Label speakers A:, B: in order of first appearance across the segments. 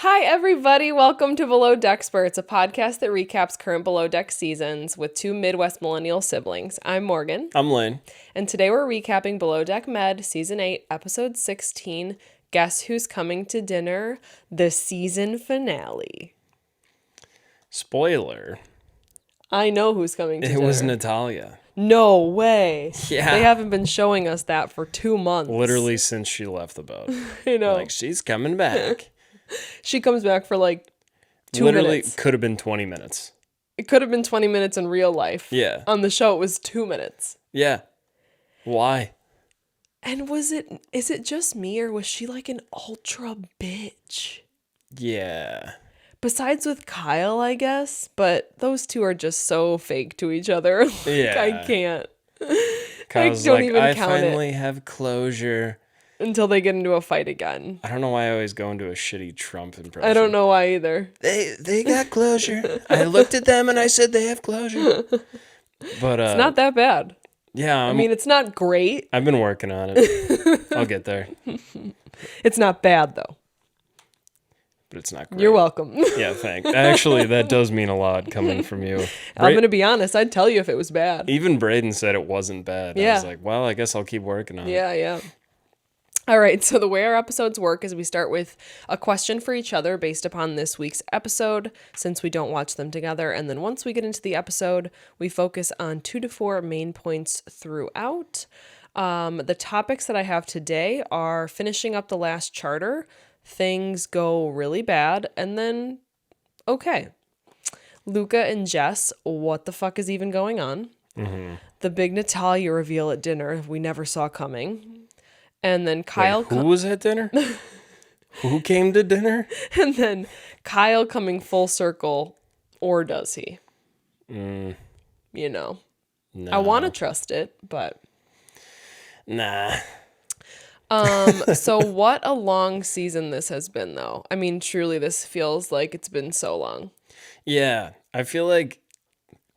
A: Hi, everybody. Welcome to Below Deck Experts, a podcast that recaps current Below Deck seasons with two Midwest millennial siblings. I'm Morgan.
B: I'm Lane.
A: And today we're recapping Below Deck Med, Season 8, Episode 16, Guess Who's Coming to Dinner? The season finale.
B: Spoiler.
A: I know who's coming to dinner.
B: It was Natalia.
A: No way.
B: Yeah.
A: They haven't been showing us that for 2 months.
B: Literally since she left the boat.
A: I know.
B: Like, she's coming back.
A: She comes back for like 2
B: Literally
A: minutes.
B: could have been 20 minutes.
A: It could have been 20 minutes in real life.
B: Yeah.
A: On the show, it was 2 minutes.
B: Yeah. Why?
A: And is it just me, or was she like an ultra bitch?
B: Yeah.
A: Besides with Kyle, I guess, but those two are just so fake to each other.
B: Yeah.
A: I can't.
B: Kyle's
A: don't
B: like,
A: even
B: I
A: count it.
B: finally have closure.
A: Until they get into a fight again.
B: I don't know why I always go into a shitty Trump impression.
A: I don't know why either.
B: They got closure. I looked at them and I said they have closure. But
A: It's not that bad.
B: Yeah.
A: I mean, it's not great.
B: I've been working on it. I'll get there.
A: It's not bad, though.
B: But it's not great.
A: You're welcome.
B: Yeah, thanks. Actually, that does mean a lot coming from you.
A: I'm going to be honest. I'd tell you if it was bad.
B: Even Braden said it wasn't bad.
A: Yeah.
B: I was like, well, I guess I'll keep working on it.
A: Yeah. All right, so the way our episodes work is we start with a question for each other based upon this week's episode, since we don't watch them together. And then once we get into the episode, we focus on 2 to 4 main points throughout. The topics that I have today are finishing up the last charter, things go really bad, and then okay. Luca and Jess, what the fuck is even going on? Mm-hmm. The big Natalia reveal at dinner we never saw coming. And then Kyle...
B: Wait, who was at dinner? Who came to dinner?
A: And then Kyle coming full circle, or does he? You know.
B: No.
A: I want to trust it, but...
B: Nah.
A: So what a long season this has been, though. I mean, truly, this feels like it's been so long.
B: Yeah, I feel like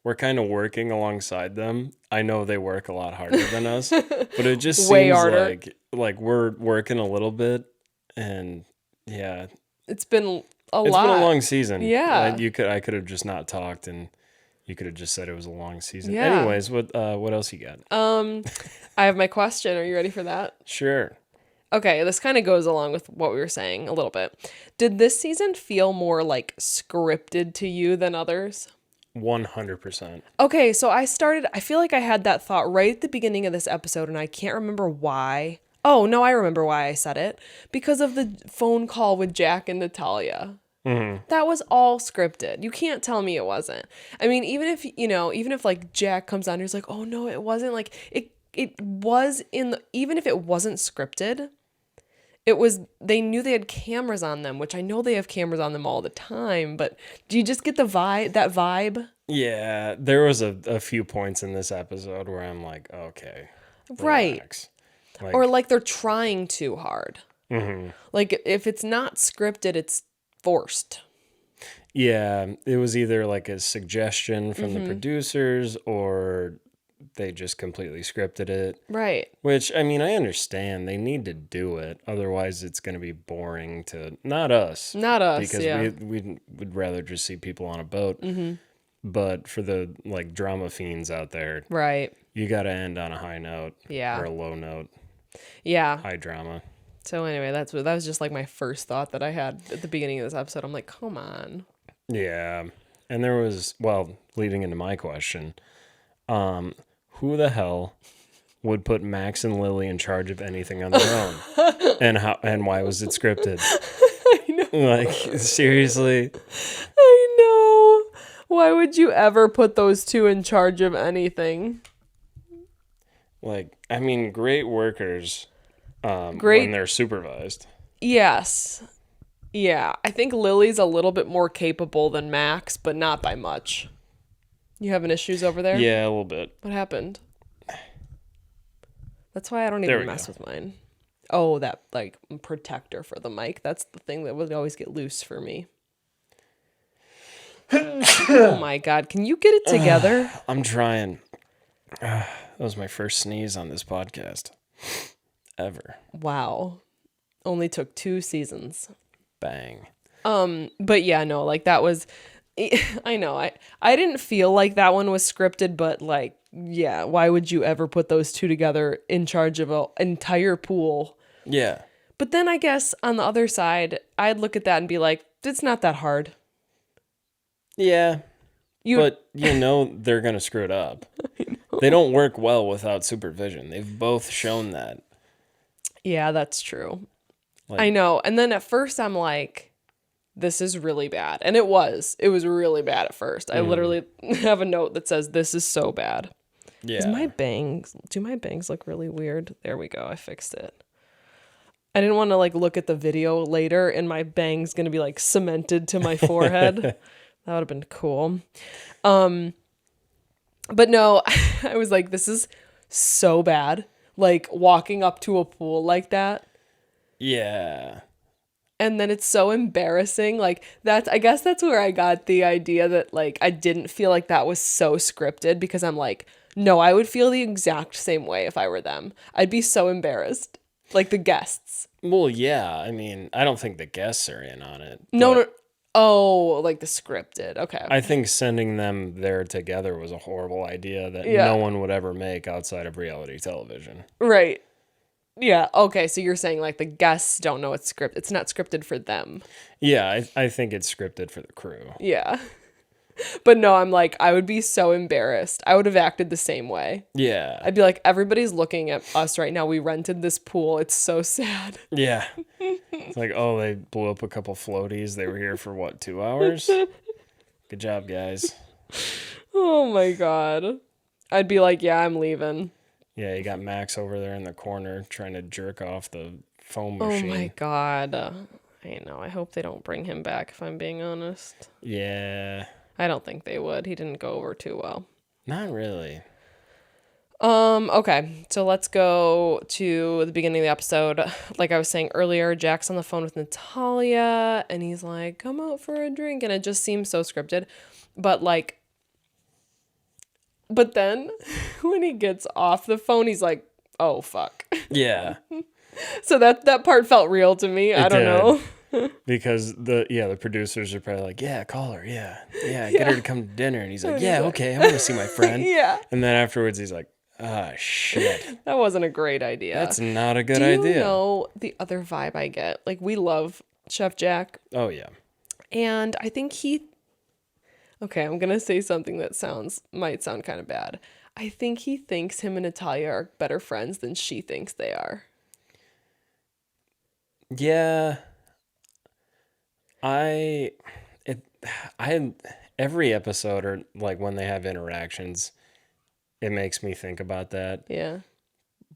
B: we're kind of working alongside them. I know they work a lot harder than us, but it just
A: Way
B: seems
A: harder.
B: like we're working a little bit, and yeah,
A: It's been a
B: it's
A: lot.
B: been a long season.
A: Yeah.
B: I could have just not talked, and you could have just said it was a long season.
A: Yeah.
B: Anyways, what else you got?
A: I have my question. Are you ready for that?
B: Sure.
A: Okay, this kind of goes along with what we were saying a little bit. Did this season feel more like scripted to you than others?
B: 100%.
A: Okay, so I feel like I had that thought right at the beginning of this episode, and I can't remember why. Oh, no, I remember why I said it. Because of the phone call with Jack and Natalia. Mm-hmm. That was all scripted. You can't tell me it wasn't. I mean, even if like Jack comes on and he's like, oh no, it wasn't, like, it was even if it wasn't scripted, they knew they had cameras on them, which I know they have cameras on them all the time, but do you just get that vibe?
B: Yeah, there was a few points in this episode where I'm like, okay,
A: Right.
B: relax.
A: Or like they're trying too hard.
B: Mm-hmm.
A: Like if it's not scripted, it's forced.
B: Yeah, it was either like a suggestion from the producers, or they just completely scripted it.
A: Right.
B: Which, I mean, I understand. They need to do it. Otherwise, it's going to be boring to... Not us.
A: Not us,
B: because
A: yeah.
B: we would rather just see people on a boat. Mm-hmm. But for the, like, drama fiends out there...
A: Right.
B: You got to end on a high note.
A: Yeah.
B: Or a low note.
A: Yeah.
B: High drama.
A: So anyway, that was just like my first thought that I had at the beginning of this episode. I'm like, come on.
B: Yeah. And there was... Well, leading into my question... Who the hell would put Max and Lily in charge of anything on their own? And why was it scripted?
A: I know.
B: Like, seriously?
A: I know. Why would you ever put those two in charge of anything?
B: Like, I mean, great workers when they're supervised.
A: Yes. Yeah. I think Lily's a little bit more capable than Max, but not by much. You having issues over there?
B: Yeah, a little bit.
A: What happened? That's why I don't even mess with mine. Oh, that, like, protector for the mic. That's the thing that would always get loose for me. Oh, my God. Can you get it together?
B: I'm trying. That was my first sneeze on this podcast. Ever.
A: Wow. Only took 2 seasons.
B: Bang.
A: But yeah, no, like that was I know. I didn't feel like that one was scripted, but like yeah, why would you ever put those two together in charge of an entire pool?
B: Yeah.
A: But then I guess on the other side, I'd look at that and be like, it's not that hard.
B: Yeah.
A: You
B: But they're going to screw it up. They don't work well without supervision. They've both shown that.
A: Yeah, that's true.
B: Like,
A: I know. And then at first I'm like, this is really bad. And it was. It was really bad at first. I literally have a note that says, this is so bad.
B: yeah.
A: Do my bangs look really weird? There we go. I fixed it. I didn't want to like look at the video later and my bangs going to be like cemented to my forehead. That would have been cool. But no, I was like, this is so bad. Like walking up to a pool like that.
B: Yeah.
A: And then it's so embarrassing. Like I guess that's where I got the idea that like I didn't feel like that was so scripted because I'm like, no, I would feel the exact same way if I were them. I'd be so embarrassed. Like the guests.
B: Well, yeah. I mean, I don't think the guests are in on it.
A: No. Oh, like the scripted. Okay.
B: I think sending them there together was a horrible idea that
A: Yeah.
B: no one would ever make outside of reality television.
A: Right. Yeah. Okay. So you're saying like the guests don't know it's scripted. It's not scripted for them.
B: Yeah, I think it's scripted for the crew.
A: Yeah. But no, I'm like, I would be so embarrassed. I would have acted the same way.
B: Yeah.
A: I'd be like, everybody's looking at us right now. We rented this pool. It's so sad.
B: Yeah. It's like, oh, they blew up a couple floaties. They were here for what, 2 hours? Good job, guys.
A: Oh my God. I'd be like, yeah, I'm leaving.
B: Yeah, you got Max over there in the corner trying to jerk off the foam
A: Oh
B: machine.
A: my God. I know. I hope they don't bring him back, if I'm being honest.
B: Yeah.
A: I don't think they would. He didn't go over too well.
B: Not really.
A: Okay. So let's go to the beginning of the episode. Like I was saying earlier, Jack's on the phone with Natalia and he's like, come out for a drink. And it just seems so scripted. But then when he gets off the phone, he's like, oh, fuck.
B: Yeah.
A: So that part felt real to me. I don't know.
B: Because the producers are probably like, yeah, call her, yeah, get her to come to dinner, and he's like, yeah, okay, I want to see my friend.
A: Yeah.
B: And then afterwards, he's like, ah, shit,
A: That wasn't a great idea.
B: that's not a good
A: Do
B: idea.
A: you know the other vibe I get? Like we love Chef Jack,
B: Oh yeah,
A: and I think okay, I'm gonna say something that might sound kind of bad. I think he thinks him and Natalia are better friends than she thinks they are.
B: yeah. Every episode or like when they have interactions, it makes me think about that.
A: Yeah.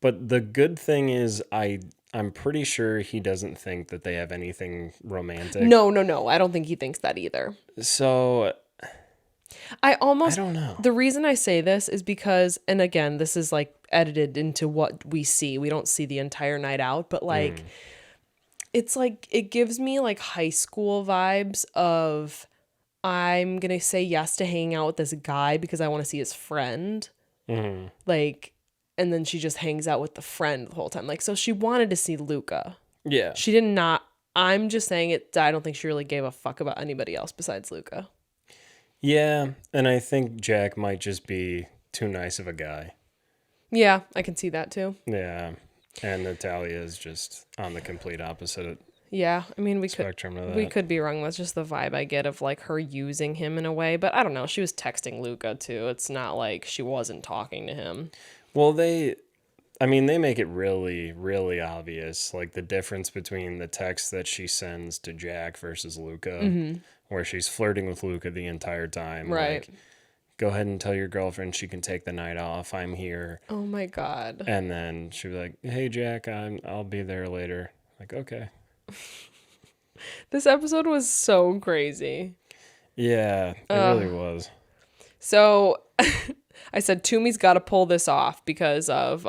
B: But the good thing is I'm pretty sure he doesn't think that they have anything romantic.
A: No. I don't think he thinks that either.
B: So
A: I
B: I don't know.
A: The reason I say this is because, and again, this is like edited into what we see. We don't see the entire night out, but like, it's like, it gives me like high school vibes of, I'm going to say yes to hanging out with this guy because I want to see his friend. Like, and then she just hangs out with the friend the whole time. Like, so she wanted to see Luca.
B: Yeah.
A: She did not, I'm just saying it, I don't think she really gave a fuck about anybody else besides Luca.
B: Yeah, and I think Jack might just be too nice of a guy.
A: Yeah, I can see that too.
B: Yeah, and Natalia is just on the complete opposite
A: Yeah, I mean,
B: spectrum of that.
A: we could be wrong. That's just the vibe I get of like her using him in a way. But I don't know. She was texting Luca too. It's not like she wasn't talking to him.
B: Well, they make it really, really obvious, like the difference between the text that she sends to Jack versus Luca, where she's flirting with Luca the entire time.
A: Right.
B: Like, go ahead and tell your girlfriend she can take the night off. I'm here.
A: Oh my God.
B: And then she was like, hey, Jack, I'll be there later. Like, okay.
A: This episode was so crazy.
B: Yeah, it really was.
A: So I said Toomey's got to pull this off because of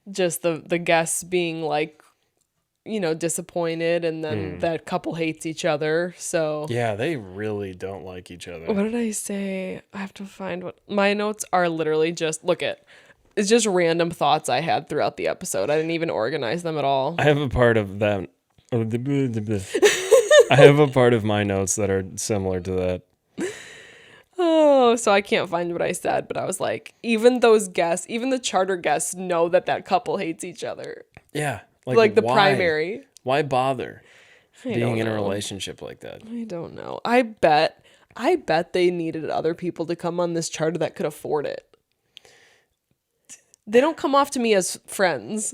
A: just the guests being like, you know, disappointed, and then that couple hates each other. So
B: Yeah, they really don't like each other.
A: what did I say? I have to find what my notes are. Literally just it's just random thoughts I had throughout the episode. I didn't even organize them at all.
B: I have a part of them I have a part of my notes that are similar to that.
A: Oh, so I can't find what I said, but I was like, even those guests, even the charter guests know that couple hates each other.
B: Yeah.
A: Like the
B: why?
A: primary.
B: Why bother
A: I
B: being
A: don't
B: in a
A: know.
B: relationship like that?
A: I don't know. I bet they needed other people to come on this charter that could afford it. They don't come off to me as friends.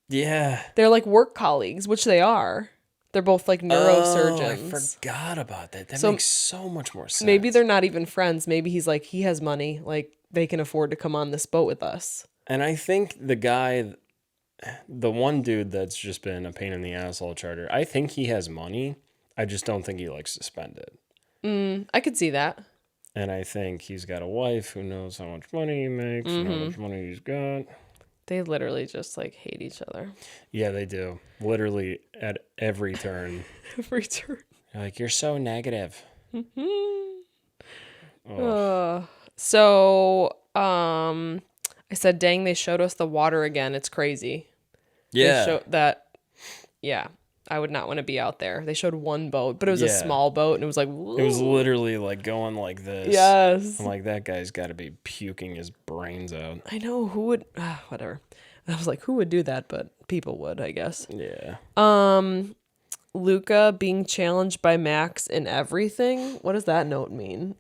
B: Yeah.
A: They're like work colleagues, which they are. They're both like neurosurgeons.
B: Oh, I forgot about that. That
A: So
B: makes so much more sense.
A: maybe they're not even friends. Maybe he's like, he has money. Like they can afford to come on this boat with us.
B: And I think the one dude that's just been a pain in the ass all charter, I think he has money. I just don't think he likes to spend it.
A: I could see that.
B: And I think he's got a wife who knows how much money he makes and how much money he's got.
A: They literally just like hate each other.
B: Yeah, they do. Literally at every turn.
A: Every turn.
B: You're like, you're so negative.
A: So, I said, dang, they showed us the water again. It's crazy.
B: Yeah.
A: They showed that, yeah, I would not want to be out there. They showed one boat, but it was a
B: Yeah.
A: small boat, and it was like,
B: It was literally like going like this.
A: yes.
B: I'm like, that guy's got to be puking his brains out.
A: I know who would, whatever. I was like, who would do that? But people would, I guess.
B: Yeah.
A: Luca being challenged by Max in everything. What does that note mean?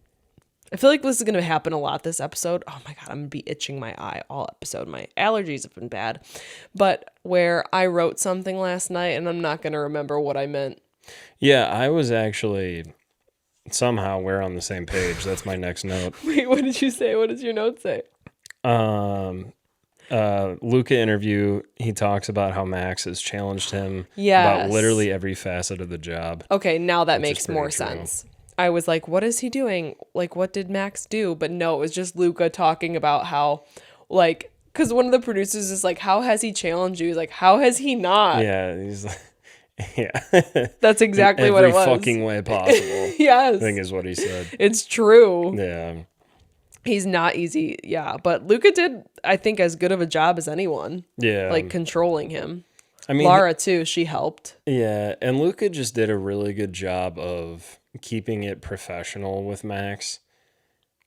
A: I feel like this is going to happen a lot this episode. Oh my God, I'm going to be itching my eye all episode. My allergies have been bad. But where I wrote something last night and I'm not going to remember what I meant.
B: Yeah, I was actually somehow we're on the same page. That's my next note.
A: Wait, what did you say? What does your note say?
B: Luca interview, he talks about how Max has challenged him
A: Yes.
B: about literally every facet of the job.
A: Okay, now that
B: Which is
A: makes more
B: pretty true.
A: sense. I was like, what is he doing? Like, what did Max do? But no, it was just Luca talking about how, like, because one of the producers is like, how has he challenged you? He's like, how has he not?
B: Yeah, he's like, yeah.
A: That's exactly what it was.
B: Every fucking way possible.
A: Yes.
B: I think is what he said.
A: It's true.
B: Yeah.
A: He's not easy. Yeah. But Luca did, I think, as good of a job as anyone.
B: Yeah.
A: Like, controlling him.
B: I mean,
A: Laura, too, she helped.
B: yeah, and Luca just did a really good job of keeping it professional with Max,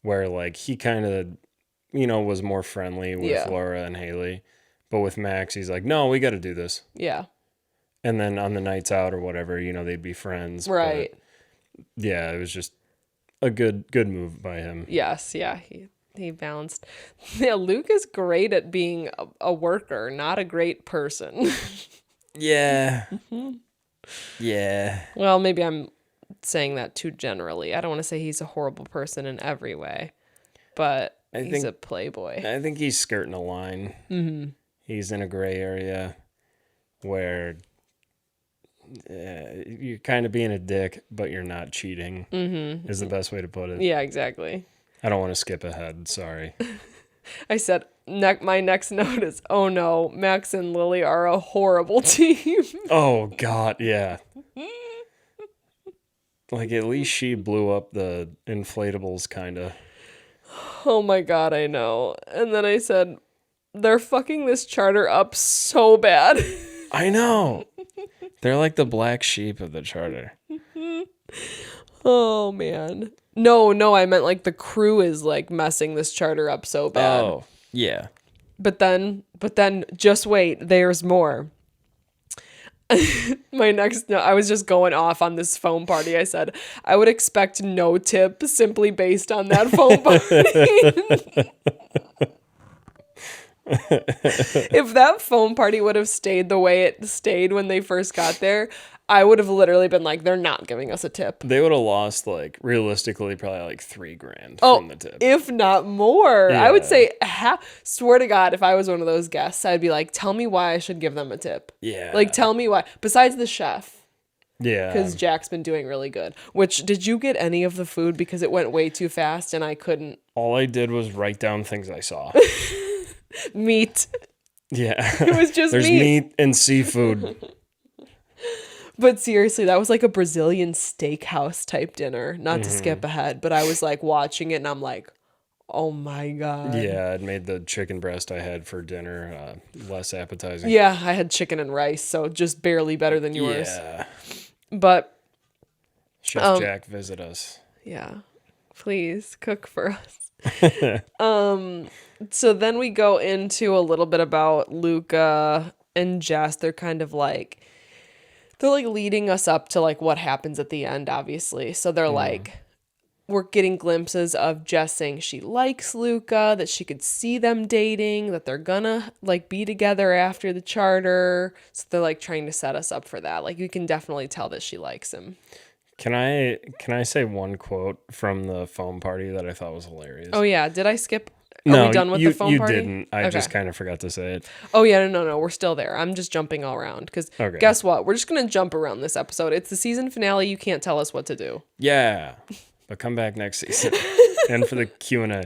B: where like he kind of, was more friendly with
A: Yeah.
B: Laura and Haley, but with Max, he's like, no, we got to do this.
A: Yeah.
B: And then on the nights out or whatever, they'd be friends.
A: Right.
B: But yeah, it was just a good move by him.
A: Yes. Yeah. He balanced. Yeah. Luke is great at being a worker, not a great person.
B: Yeah. Yeah.
A: Well, maybe I'm saying that too generally. I don't want to say he's a horrible person in every way, but he's a playboy.
B: I think he's skirting a line. Mm-hmm. He's in a gray area where you're kind of being a dick, but you're not cheating, is the best way to put it.
A: Yeah, exactly.
B: I don't want to skip ahead. Sorry.
A: I said, my next note is, oh no, Max and Lily are a horrible team.
B: Oh, God. Yeah. Like, at least she blew up the inflatables, kind of.
A: Oh my God, I know. And then I said, they're fucking this charter up so bad.
B: I know. They're like the black sheep of the charter.
A: Oh man. No, I meant like the crew is like messing this charter up so bad.
B: Oh, yeah.
A: But then just wait, there's more. My next note, I was just going off on this phone party. I said, I would expect no tip simply based on that phone party. If that phone party would have stayed the way it stayed when they first got there, I would have literally been like, they're not giving us a tip.
B: They would have lost, like, realistically, probably like $3,000
A: Oh,
B: from the tip.
A: if not more. I would
B: Yeah.
A: say, swear to God, if I was one of those guests, I'd be like, tell me why I should give them a tip.
B: Yeah.
A: Like, tell me why. Besides the chef,
B: Yeah.
A: because Jack's been doing really good. Which, did you get any of the food? Because it went way too fast and I couldn't.
B: All I did was write down things I saw.
A: Meat.
B: Yeah.
A: It was just
B: There's
A: meat.
B: meat and seafood.
A: But seriously, that was like a Brazilian steakhouse type dinner. Not to skip ahead, but I was like watching it and I'm like, Oh my God.
B: Yeah, it made the chicken breast I had for dinner less appetizing.
A: Yeah, I had chicken and rice, so just barely better than yours.
B: Yeah.
A: But
B: Chef Jack, visit us.
A: yeah, please cook for us. So then we go into a little bit about Luca and Jess. They're leading us up to like what happens at the end, obviously. So they're like, we're getting glimpses of Jess saying she likes Luca, that she could see them dating, that they're gonna like be together after the charter. So they're like trying to set us up for that. Like you can definitely tell that she likes him.
B: Can I say one quote from the foam party that I thought was hilarious?
A: Oh yeah, did I skip? Are
B: No,
A: we done with the foam party?
B: You didn't. I just kind of forgot to say it.
A: Oh yeah, no, we're still there. I'm just jumping all around because guess what? We're just gonna jump around this episode. It's the season finale. You can't tell us what to do.
B: Yeah, but come back next season and for the Q&A,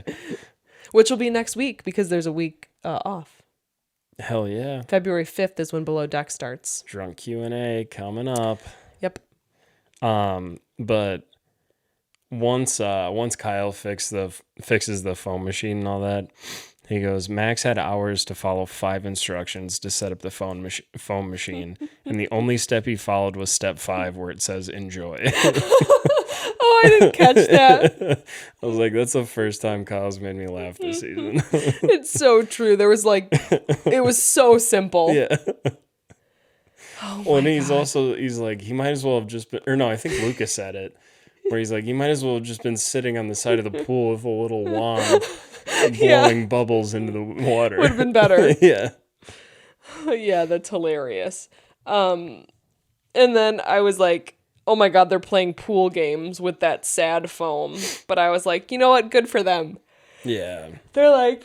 A: which will be next week because there's a week off.
B: Hell yeah!
A: February 5th is when Below Deck starts.
B: Drunk Q&A coming up.
A: Yep.
B: But once Kyle fixes the foam machine and all that, he goes, Max had hours to follow 5 instructions to set up the foam machine, and the only step he followed was step 5 where it says enjoy.
A: Oh, I didn't catch that.
B: I was like, that's the first time Kyle's made me laugh this season.
A: It's so true. There was like, it was so simple.
B: Yeah.
A: Oh
B: well, and he's like, he might as well have just been, or no, I think Lucas said it, where he's like, he might as well have just been sitting on the side of the pool with a little wand blowing bubbles into the water.
A: Would have been better.
B: Yeah.
A: Yeah, that's hilarious. And then I was like, oh my God, they're playing pool games with that sad foam. But I was like, you know what? Good for them.
B: Yeah.
A: They're like,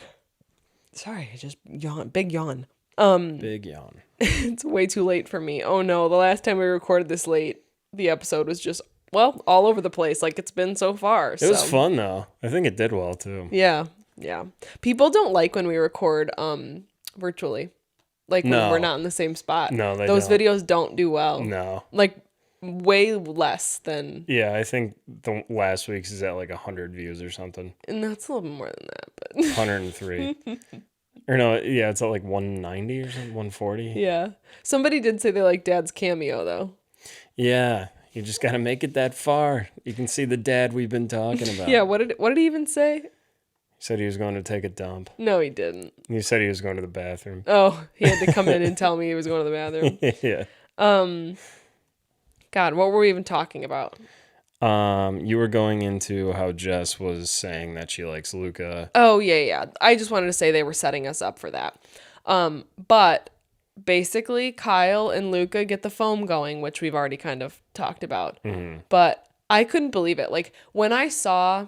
A: sorry, I just yawn, big yawn.
B: Big yawn.
A: It's way too late for me. Oh no, the last time we recorded this late, the episode was just, well, all over the place like it's been so far.
B: It was fun though. I think it did well too.
A: Yeah. People don't like when we record virtually. Like when we're not in the same spot.
B: No,
A: those videos don't do well.
B: No.
A: Like way less than.
B: Yeah, I think the last week's is at like 100 views or something.
A: And that's a little bit more than that, but
B: 103. Or no, yeah, it's at like 190 or something, 140.
A: Yeah. Somebody did say they like Dad's cameo though.
B: Yeah, you just got to make it that far. You can see the dad we've been talking about.
A: Yeah, what did he even say?
B: He said he was going to take a dump.
A: No, he didn't.
B: He said he was going to the bathroom.
A: Oh, he had to come in and tell me he was going to the bathroom.
B: Yeah.
A: God, what were we even talking about?
B: You were going into how Jess was saying that she likes Luca.
A: Oh, yeah. I just wanted to say they were setting us up for that. But basically, Kyle and Luca get the foam going, which we've already kind of talked about. Mm-hmm. But I couldn't believe it. Like, when I saw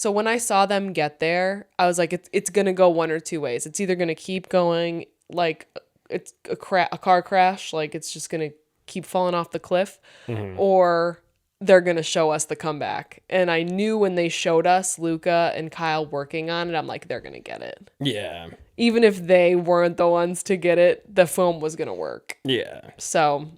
A: them get there, I was like, it's going to go one or two ways. It's either going to keep going, like, it's a car crash, like, it's just going to keep falling off the cliff, or they're going to show us the comeback. And I knew when they showed us Luca and Kyle working on it, I'm like, they're going to get it.
B: Yeah.
A: Even if they weren't the ones to get it, the foam was going to work.
B: Yeah.
A: So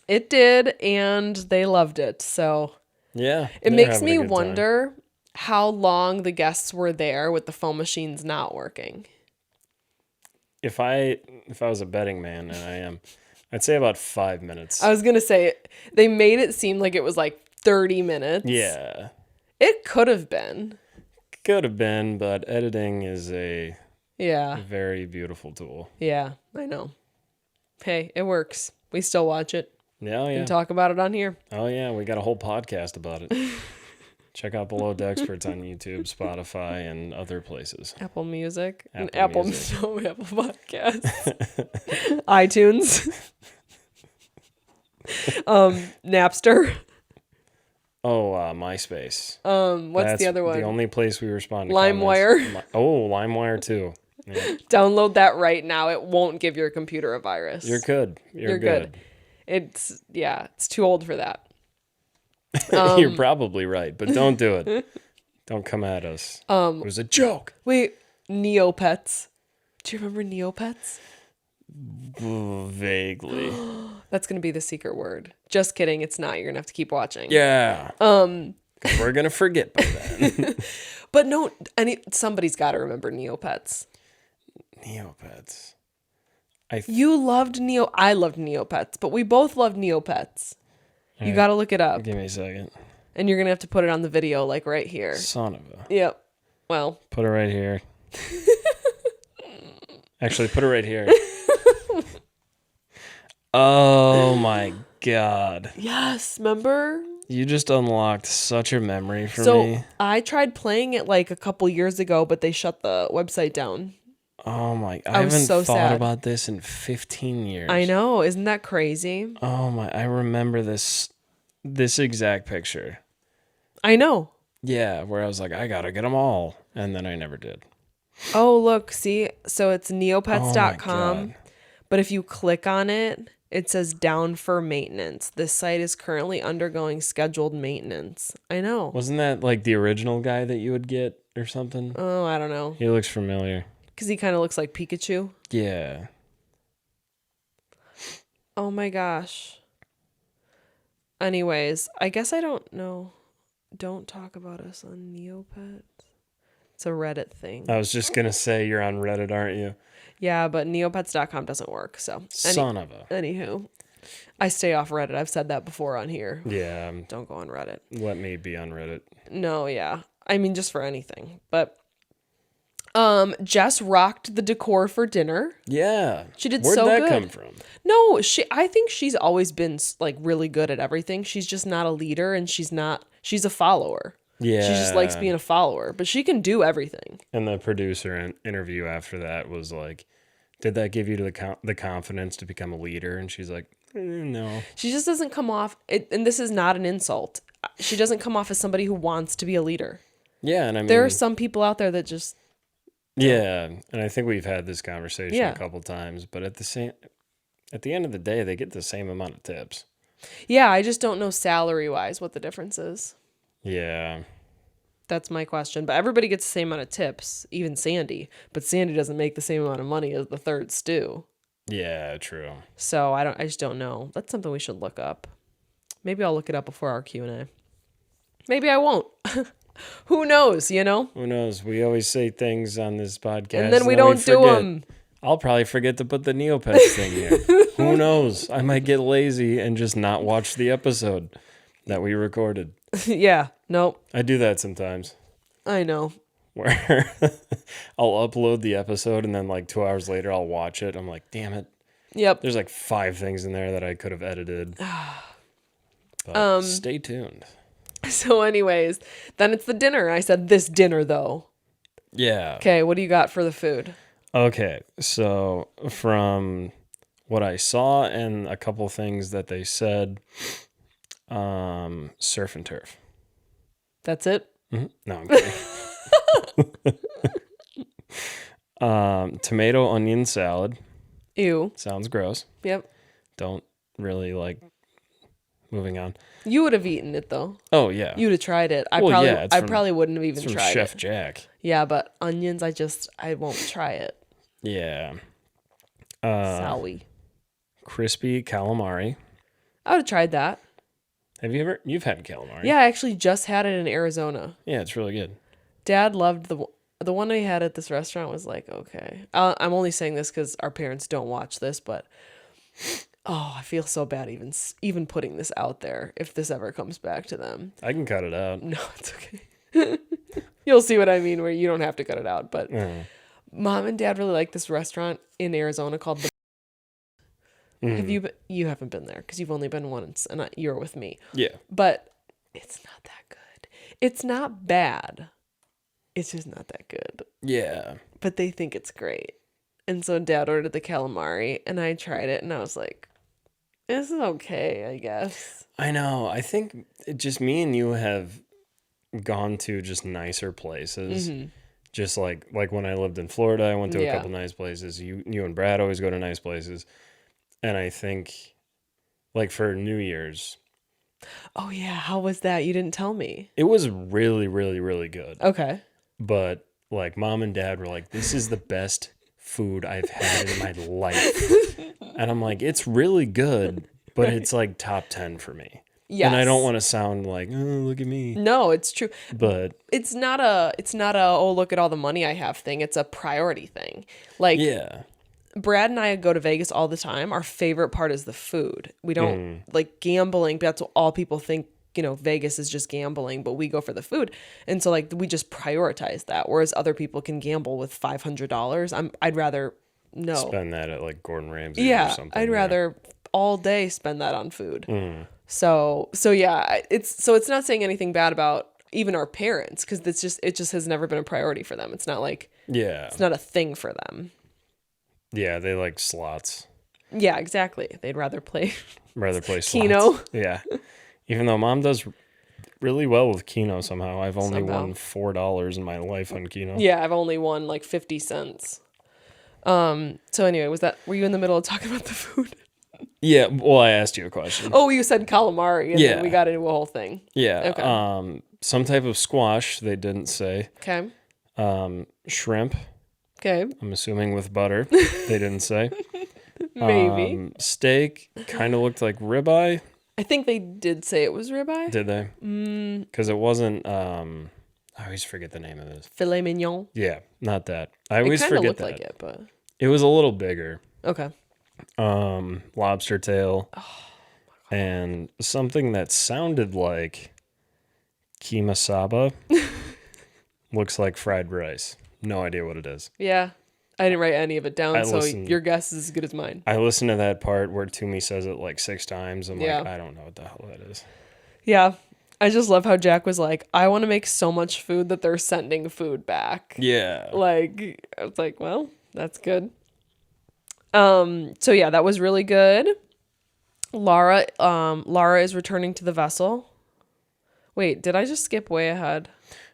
A: it did, and they loved it. So
B: yeah,
A: it makes me wonder how long the guests were there with the foam machines not working.
B: If I was a betting man, and I am, I'd say about 5 minutes.
A: I was going to say, they made it seem like it was like 30 minutes.
B: Yeah.
A: It could have been.
B: Could have been, but editing is a very beautiful tool.
A: Yeah, I know. Hey, it works. We still watch it.
B: Yeah, yeah.
A: And talk about it on here.
B: Oh, yeah. We got a whole podcast about it. Check out Below Dexperts on YouTube, Spotify, and other places.
A: Apple Music.
B: Apple
A: Podcasts. iTunes. Napster.
B: Oh, MySpace.
A: That's the other one?
B: The only place we respond to
A: LimeWire.
B: LimeWire too. Yeah.
A: Download that right now. It won't give your computer a virus.
B: You're good. You're good.
A: It's too old for that.
B: You're probably right, but don't do it. Don't come at us. It was a joke.
A: Wait, Neopets. Do you remember Neopets?
B: Vaguely.
A: That's going to be the secret word. Just kidding. It's not. You're going to have to keep watching.
B: Yeah. 'Cause we're gonna forget by then.
A: But no, somebody's got to remember Neopets.
B: Neopets.
A: You loved I loved Neopets, but we both loved Neopets. You got to look it up.
B: Give me a second.
A: And you're going to have to put it on the video, like right here.
B: Son of a.
A: Yep. Well.
B: Put it right here. Actually, put it right here. Oh my God.
A: Yes, remember?
B: You just unlocked such a memory for
A: So
B: me.
A: I tried playing it like a couple years ago, but they shut the website down.
B: Oh my, I haven't
A: so
B: thought
A: sad.
B: about this in 15 years.
A: I know. Isn't that crazy?
B: Oh my, I remember this exact picture.
A: I know.
B: Yeah, where I was like, I gotta get them all. And then I never did.
A: Oh, look, see? So it's
B: Oh my
A: neopets.com.
B: God.
A: But if you click on it, it says down for maintenance. This site is currently undergoing scheduled maintenance. I know.
B: Wasn't that like the original guy that you would get or something?
A: Oh, I don't know.
B: He looks familiar.
A: Because he kind of looks like Pikachu.
B: Yeah.
A: Oh my gosh. Anyways, I guess I don't know. Don't talk about us on Neopets. It's a Reddit thing.
B: I was just gonna say you're on Reddit, aren't you?
A: Yeah, but neopets.com doesn't work. So,
B: Son of a.
A: Anywho, I stay off Reddit. I've said that before on here.
B: Yeah.
A: Don't go on Reddit.
B: Let me be on Reddit.
A: No, yeah. I mean, just for anything. But Jess rocked the decor for dinner.
B: Yeah.
A: She did
B: Where'd
A: so
B: that
A: good.
B: come from?
A: No, I think she's always been like really good at everything. She's just not a leader, and she's a follower.
B: Yeah.
A: She just likes being a follower, but she can do everything.
B: And the producer interview after that was like, did that give you the confidence to become a leader? And she's like, no.
A: She just doesn't come off, and this is not an insult. She doesn't come off as somebody who wants to be a leader.
B: Yeah, and I mean,
A: There are some people out there that just...
B: Yeah, and I think we've had this conversation
A: Yeah.
B: a couple times, but at the end of the day, they get the same amount of tips.
A: Yeah, I just don't know salary-wise what the difference is.
B: Yeah.
A: That's my question. But everybody gets the same amount of tips, even Sandy. But Sandy doesn't make the same amount of money as the third stew.
B: Yeah, true.
A: So I just don't know. That's something we should look up. Maybe I'll look it up before our Q&A. Maybe I won't. Who knows, you know?
B: Who knows? We always say things on this podcast.
A: And then we don't do
B: forget.
A: them.
B: I'll probably forget to put the Neopets thing here. Who knows? I might get lazy and just not watch the episode that we recorded.
A: Yeah, nope.
B: I do that sometimes.
A: I know.
B: Where I'll upload the episode and then like 2 hours later I'll watch it. I'm like, damn it.
A: Yep.
B: There's like 5 things in there that I could have edited. But stay tuned.
A: So anyways, then it's the dinner. I said this dinner though.
B: Yeah.
A: Okay, what do you got for the food?
B: Okay. So from what I saw and a couple things that they said, surf and turf.
A: That's it?
B: Mm-hmm. No, I'm kidding. Tomato onion salad.
A: Ew.
B: Sounds gross.
A: Yep.
B: Don't really like. Moving on.
A: You would have eaten it though.
B: Oh yeah.
A: You would have tried it. I probably wouldn't have even
B: From
A: tried
B: Chef
A: it.
B: Jack.
A: Yeah, but onions, I won't try it.
B: Yeah.
A: Sowie.
B: Crispy calamari.
A: I would have tried that.
B: You've had calamari?
A: Yeah, I actually just had it in Arizona.
B: Yeah, it's really good.
A: Dad loved the one I had at this restaurant was like, okay. I'm only saying this because our parents don't watch this, but oh, I feel so bad even putting this out there if this ever comes back to them.
B: I can cut it out.
A: No, it's okay. You'll see what I mean where you don't have to cut it out. But Mom and Dad really like this restaurant in Arizona called the... You haven't been there because you've only been once and you're with me.
B: Yeah.
A: But it's not that good. It's not bad. It's just not that good.
B: Yeah.
A: But they think it's great. And so Dad ordered the calamari and I tried it and I was like, this is okay, I guess.
B: I know. I think just me and you have gone to just nicer places. Mm-hmm. Just like when I lived in Florida, I went to a couple nice places. You and Brad always go to nice places. And I think like for New Year's.
A: Oh yeah, how was that? You didn't tell me.
B: It was really, really, really good.
A: Okay.
B: But like Mom and Dad were like, this is the best food I've had in my life. And I'm like, it's really good, but it's like top 10 for me.
A: Yes.
B: And I don't want to sound like, oh, look at me.
A: No, it's true.
B: But
A: It's not a oh, look at all the money I have thing. It's a priority thing. Like
B: yeah.
A: Brad and I go to Vegas all the time. Our favorite part is the food. We don't like gambling. That's what all people think, Vegas is just gambling, but we go for the food. And so like we just prioritize that. Whereas other people can gamble with $500. I'd rather no.
B: Spend that at like Gordon Ramsay or
A: Yeah,
B: something.
A: I'd rather all day spend that on food. So yeah, it's not saying anything bad about even our parents, because it just has never been a priority for them. It's not like
B: Yeah.
A: it's not a thing for them.
B: Yeah, they like slots.
A: Yeah, exactly. They'd rather play
B: Slots.
A: Keno.
B: Yeah. Even though mom does really well with Keno somehow. I've only
A: Somehow.
B: won $4 in my life on Keno.
A: Yeah, I've only won like 50 cents. So anyway, were you in the middle of talking about the food?
B: Yeah, well, I asked you a question.
A: Oh, you said calamari, and
B: Yeah.
A: then we got into a whole thing.
B: Yeah.
A: Okay.
B: Some type of squash, they didn't say.
A: Okay.
B: Shrimp,
A: Okay.
B: I'm assuming with butter. They didn't say.
A: Maybe.
B: Steak kind of looked like ribeye.
A: I think they did say it was ribeye.
B: Did they? Because it wasn't. I always forget the name of this.
A: Filet mignon.
B: Yeah, not that. I always
A: It kind of
B: forget
A: looked
B: that.
A: like it, but
B: It was a little bigger.
A: okay.
B: Lobster tail, and something that sounded like kimasaba. Looks like fried rice. No idea what it is.
A: Yeah. I didn't write any of it down, so
B: listened-
A: your guess is as good as mine.
B: I listened to that part where Toomey says it like 6 times. I'm
A: Yeah.
B: like, I don't know what the hell that is.
A: Yeah. I just love how Jack was like, I want to make so much food that they're sending food back.
B: Yeah.
A: Like, I was like, well, that's good. So yeah, that was really good. Lara is returning to the vessel. Wait, did I just skip way ahead?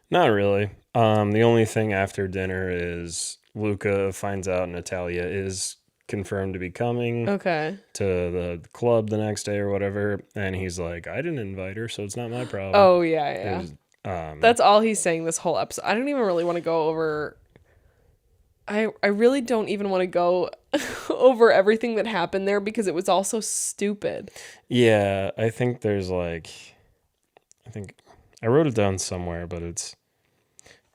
B: Not really. The only thing after dinner is Luca finds out Natalia is confirmed to be coming
A: Okay.
B: to the club the next day or whatever, and he's like, I didn't invite her, so it's not my problem.
A: Oh yeah,
B: It
A: yeah.
B: was,
A: That's all he's saying this whole episode. I don't even really want to go over. I really don't even want to go over everything that happened there because it was all so stupid.
B: yeah, I think I wrote it down somewhere, but it's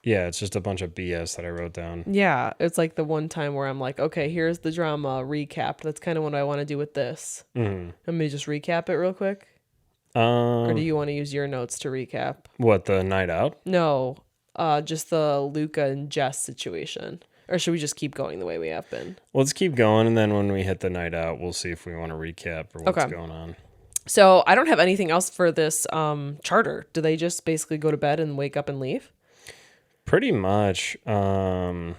B: just a bunch of BS that I wrote down.
A: Yeah, it's like the one time where I'm like, okay, here's the drama recap. That's kind of what I want to do with this.
B: Mm-hmm.
A: Let me just recap it real quick. Or do you want to use your notes to recap?
B: What, the night out?
A: No, just the Luca and Jess situation. Or should we just keep going the way we have been?
B: Let's keep going, and then when we hit the night out, we'll see if we want to recap or what's
A: Okay.
B: going on.
A: So I don't have anything else for this charter. Do they just basically go to bed and wake up and leave?
B: Pretty much. I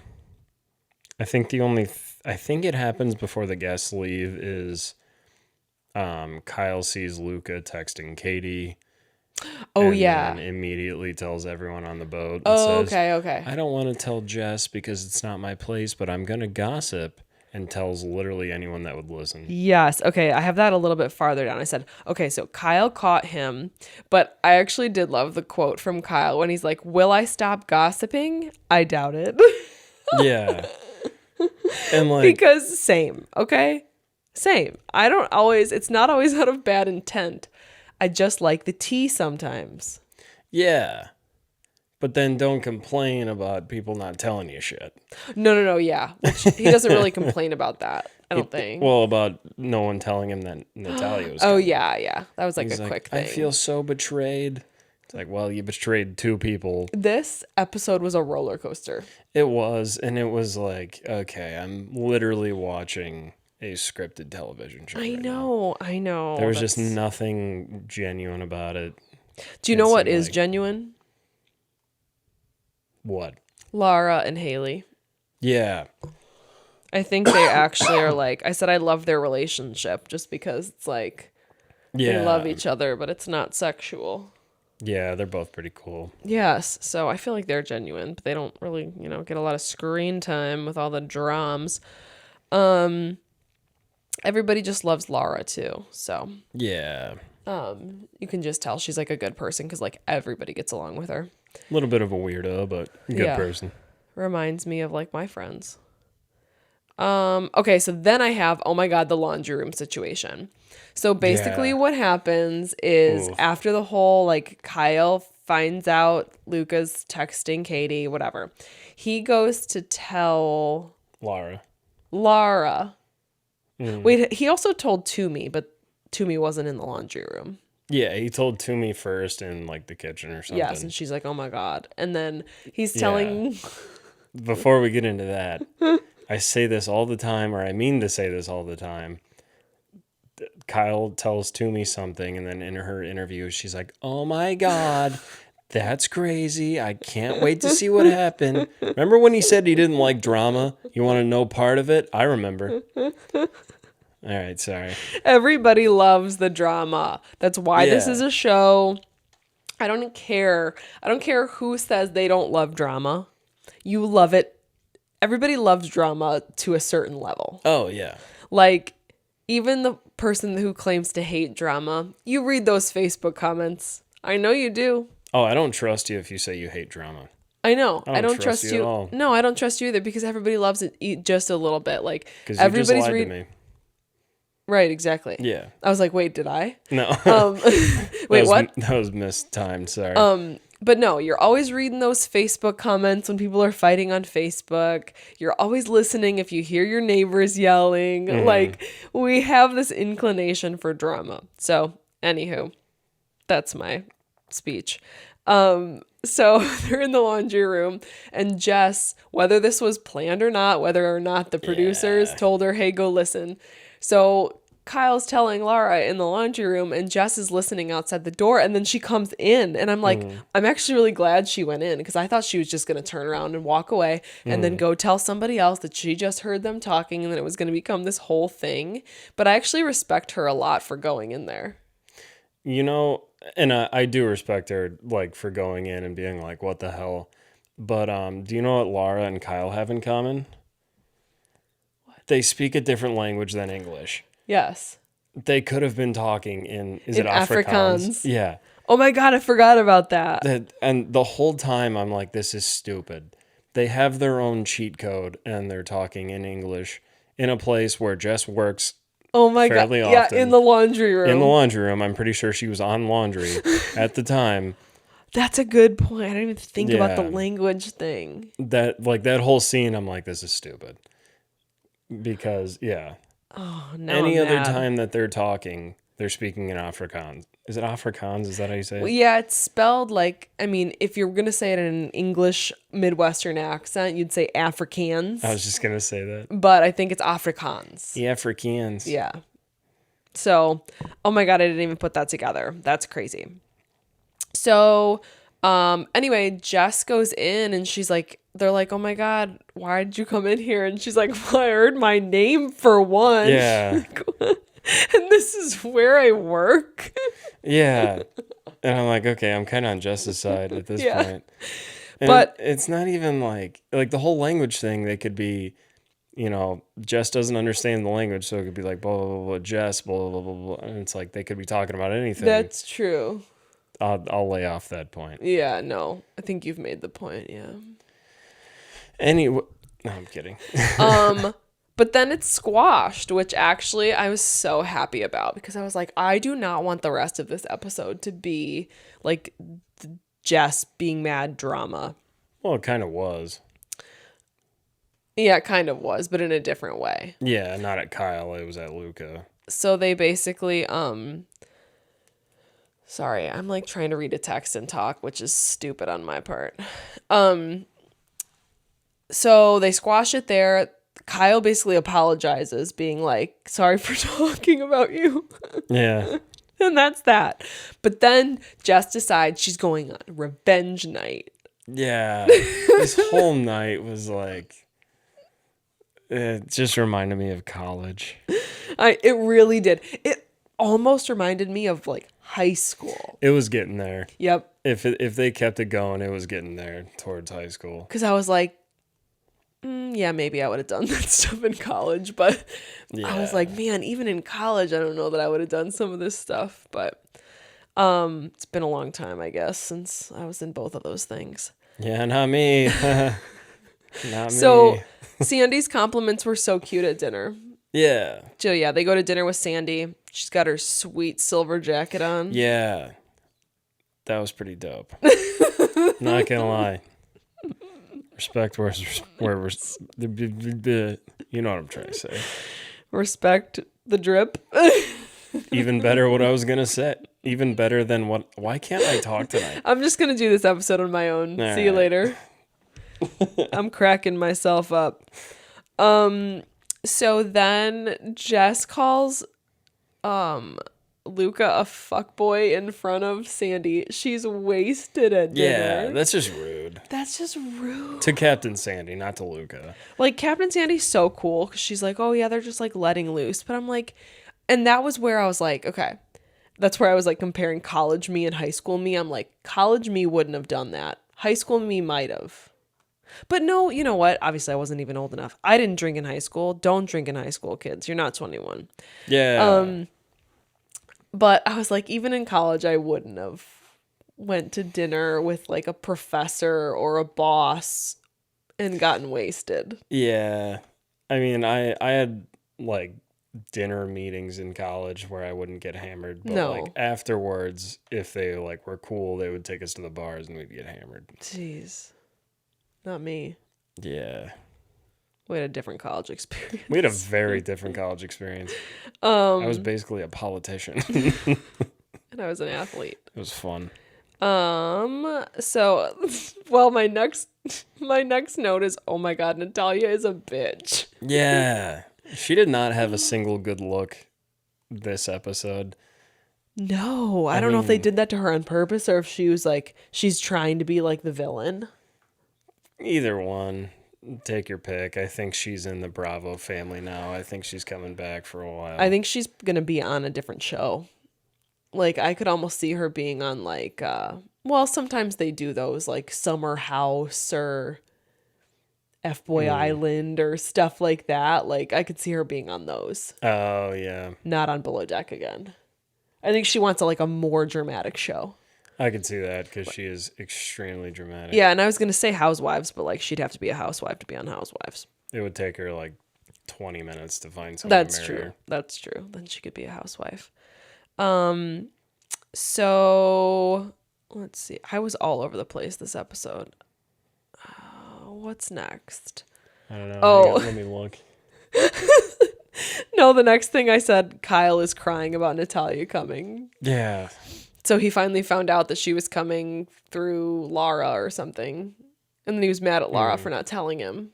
B: think I think it happens before the guests leave is Kyle sees Luca texting Katie.
A: Oh,
B: and
A: yeah.
B: then immediately tells everyone on the boat. And
A: Oh,
B: says,
A: okay.
B: I don't want to tell Jess because it's not my place, but I'm going to gossip. And tells literally anyone that would listen.
A: Yes. Okay. I have that a little bit farther down. I said, okay, so Kyle caught him, but I actually did love the quote from Kyle when he's like, will I stop gossiping? I doubt it.
B: Yeah. And like,
A: Because same. Okay. Same. It's not always out of bad intent. I just like the tea sometimes.
B: yeah. But then don't complain about people not telling you shit.
A: No. Yeah. Which he doesn't really complain about that. I don't think.
B: Well, about no one telling him that Natalia was
A: Oh,
B: coming.
A: yeah. That was like
B: He's
A: a
B: like,
A: quick thing.
B: I feel so betrayed. It's like, well, you betrayed 2 people.
A: This episode was a roller coaster.
B: It was, and it was like, okay, I'm literally watching a scripted television show.
A: I
B: right now.
A: know.
B: There was just nothing genuine about it.
A: Do you know what
B: seemed
A: is
B: like-
A: genuine?
B: What?
A: Lara and Haley.
B: Yeah.
A: I think they actually are like, I said I love their relationship just because it's like
B: Yeah.
A: they love each other, but it's not sexual.
B: Yeah, they're both pretty cool.
A: Yes. So I feel like they're genuine, but they don't really, get a lot of screen time with all the drums. Everybody just loves Lara too. So,
B: Yeah.
A: you can just tell she's like a good person because like everybody gets along with her.
B: A little bit of a weirdo, but a good
A: Yeah.
B: person.
A: Reminds me of like my friends. Okay, so then I have, oh my God, the laundry room situation. So basically
B: Yeah.
A: what happens is
B: Oof.
A: after the whole, like, Kyle finds out Luca's texting Katie, whatever, he goes to tell
B: Lara.
A: Lara.
B: Mm.
A: Wait, he also told Toomey, but Toomey wasn't in the laundry room.
B: Yeah, he told Toomey first in like the kitchen or something.
A: Yes, and she's like, oh my God. And then he's
B: Yeah.
A: telling...
B: Before we get into that, I say this all the time, or I mean to say this all the time. Kyle tells Toomey something, and then in her interview, she's like, oh my God, that's crazy. I can't wait to see what happened. Remember when he said he didn't like drama? You want to know part of it? I remember. All right, sorry.
A: Everybody loves the drama. That's why this
B: Yeah.
A: is a show. I don't care. I don't care who says they don't love drama. You love it. Everybody loves drama to a certain level.
B: Oh, yeah.
A: Like, even the person who claims to hate drama, you read those Facebook comments. I know you do.
B: Oh, I don't trust you if you say you hate drama.
A: I know.
B: I don't trust you
A: you.
B: at all.
A: No, I don't trust you either because everybody loves it just a little bit. Like,
B: Because you just
A: everybody's
B: lied to me.
A: Right, exactly.
B: Yeah.
A: I was like, wait, did I?
B: No.
A: Wait, what?
B: That was mistimed, sorry.
A: But no, you're always reading those Facebook comments when people are fighting on Facebook. You're always listening if you hear your neighbors yelling.
B: Mm-hmm.
A: Like, we have this inclination for drama. So, anywho, that's my speech. So they're in the laundry room, and Jess, whether this was planned or not, whether or not the producers told her, hey, go listen. So Kyle's telling Lara in the laundry room, and Jess is listening outside the door, and then she comes in, and I'm like, I'm actually really glad she went in, because I thought she was just going to turn around and walk away and then go tell somebody else that she just heard them talking, and then it was going to become this whole thing. But I actually respect her a lot for going in there.
B: You know, and I do respect her, like, for going in and being like, what the hell? But do you know what Lara and Kyle have in common? What? They speak a different language than English.
A: Yes.
B: They could have been talking in
A: In Afrikaans.
B: Yeah.
A: Oh my God, I forgot about that.
B: And the whole time I'm like, this is stupid. They have their own cheat code and they're talking in English in a place where Jess works
A: Oh my God.
B: fairly
A: Yeah,
B: often.
A: in the laundry room.
B: In the laundry room. I'm pretty sure she was on laundry at the time.
A: That's a good point. I didn't even think about the
B: Yeah.
A: language thing.
B: That whole scene, I'm like, this is stupid. Because, yeah.
A: Oh, no.
B: Any other time that they're talking, they're speaking in Afrikaans. Is it Afrikaans? Is that how you say it?
A: Well, yeah, it's spelled like, I mean, if you're going to say it in an English Midwestern accent, you'd say Afrikaans.
B: I was just going to say that.
A: But I think it's Afrikaans.
B: The Afrikaans.
A: Yeah. So, oh my God, I didn't even put that together. That's crazy. So, anyway, Jess goes in and she's like, they're like, oh my God, why did you come in here? And she's like, well, I heard my name for one.
B: Yeah.
A: And this is where I work.
B: Yeah. And I'm like, okay, I'm kind of on Jess's side at this
A: Yeah.
B: point. And
A: But-
B: it's not even like the whole language thing, they could be, Jess doesn't understand the language, so it could be like, blah, blah, blah, blah, Jess, blah, blah, blah, blah. And it's like they could be talking about anything.
A: That's true.
B: I'll lay off that point.
A: Yeah, no, I think you've made the point. Yeah.
B: Anyway, no, I'm kidding.
A: But then it's squashed, which actually I was so happy about because I was like, I do not want the rest of this episode to be like Jess being mad drama.
B: Well, it kind of was.
A: Yeah, it kind of was, but in a different way.
B: Yeah, not at Kyle. It was at Luca. So
A: they basically, sorry, I'm like trying to read a text and talk, which is stupid on my part. So they squash it there. Kyle basically apologizes, being like, sorry for talking about you.
B: Yeah.
A: And that's that. But then Jess decides she's going on revenge night.
B: Yeah. This whole night was like, it just reminded me of college.
A: It really did. It almost reminded me of like high school.
B: It was getting there.
A: Yep.
B: If they kept it going, it was getting there towards high school.
A: Because I was like, yeah, maybe I would have done that stuff in college. But I was like, man, even in college, I don't know that I would have done some of this stuff. But it's been a long time, I guess, since I was in both of those things.
B: Yeah, not me. Not me.
A: So Sandy's compliments were so cute at dinner.
B: Yeah.
A: So yeah, they go to dinner with Sandy. She's got her sweet silver jacket on.
B: Yeah. That was pretty dope. Not gonna lie. Respect where you know what I'm trying to say.
A: Respect the drip.
B: Even better what I was gonna say. Even better than what. Why can't I talk tonight?
A: I'm just gonna do this episode on my own.
B: All
A: See you
B: right.
A: later. I'm cracking myself up. So then Jess calls Luca a fuckboy in front of Sandy. She's wasted at dinner.
B: Yeah, that's just rude.
A: That's just rude.
B: To Captain Sandy, not to Luca.
A: Like, Captain Sandy's so cool because she's like, oh yeah, they're just like letting loose. But I'm like, and that was where I was like, okay, that's where I was like comparing college me and high school me. I'm like, college me wouldn't have done that. High school me might have. But no, you know what? Obviously, I wasn't even old enough. I didn't drink in high school. Don't drink in high school, kids. You're not 21.
B: Yeah.
A: But I was like, even in college, I wouldn't have went to dinner with like a professor or a boss and gotten wasted.
B: Yeah. I mean, I had like dinner meetings in college where I wouldn't get hammered, but
A: No.
B: like afterwards, if they like were cool, they would take us to the bars and we'd get hammered.
A: Jeez. Not me.
B: Yeah.
A: We had a different college experience.
B: We had a very different college experience. I was basically a politician.
A: And I was an athlete.
B: It was fun.
A: So, well, my next note is, oh my God, Natalia is a bitch.
B: Yeah. She did not have a single good look this episode.
A: No, I don't know if they did that to her on purpose or if she was like, she's trying to be like the villain.
B: Either one. Take your pick. I think she's in the Bravo family now. I think she's coming back for a while.
A: I think she's going to be on a different show. Like, I could almost see her being on like, well, sometimes they do those like Summer House or F-Boy Island or stuff like that. Like, I could see her being on those.
B: Oh, yeah.
A: Not on Below Deck again. I think she wants a more dramatic show.
B: I could see that because she is extremely dramatic.
A: Yeah, and I was going to say Housewives, but like she'd have to be a housewife to be on Housewives.
B: It would take her like 20 minutes to find someone
A: That's
B: to
A: true.
B: marry her.
A: That's true. Then she could be a housewife. So let's see. I was all over the place this episode. What's next?
B: I don't know.
A: Oh.
B: Let me look.
A: No, the next thing I said, Kyle is crying about Natalia coming.
B: Yeah.
A: So he finally found out that she was coming through Laura or something. And then he was mad at Laura for not telling him.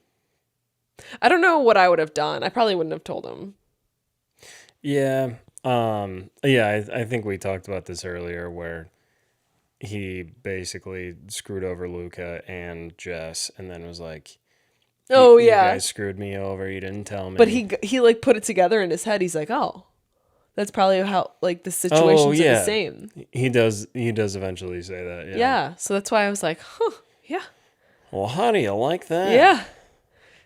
A: I don't know what I would have done. I probably wouldn't have told him.
B: Yeah. I think we talked about this earlier where he basically screwed over Luca and Jess and then was like,
A: Oh,
B: you
A: yeah.
B: guys screwed me over. You didn't tell me.
A: But he like put it together in his head. He's like, oh, that's probably how like the situations are the same.
B: He does eventually say that. Yeah.
A: Yeah. So that's why I was like, huh, yeah.
B: Well, how do you like that?
A: Yeah.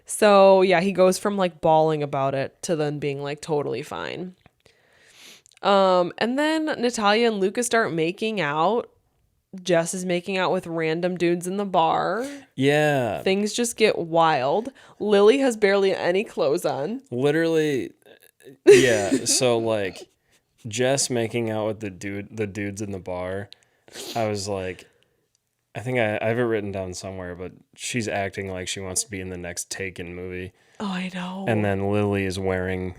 A: So yeah, he goes from like bawling about it to then being like totally fine. And then Natalia and Luca start making out. Jess is making out with random dudes in the bar.
B: Yeah.
A: Things just get wild. Lily has barely any clothes on.
B: Literally, yeah. So like, Jess making out with the dudes in the bar. I was like, I think I have it written down somewhere, but she's acting like she wants to be in the next Taken movie.
A: Oh, I know.
B: And then Lily is wearing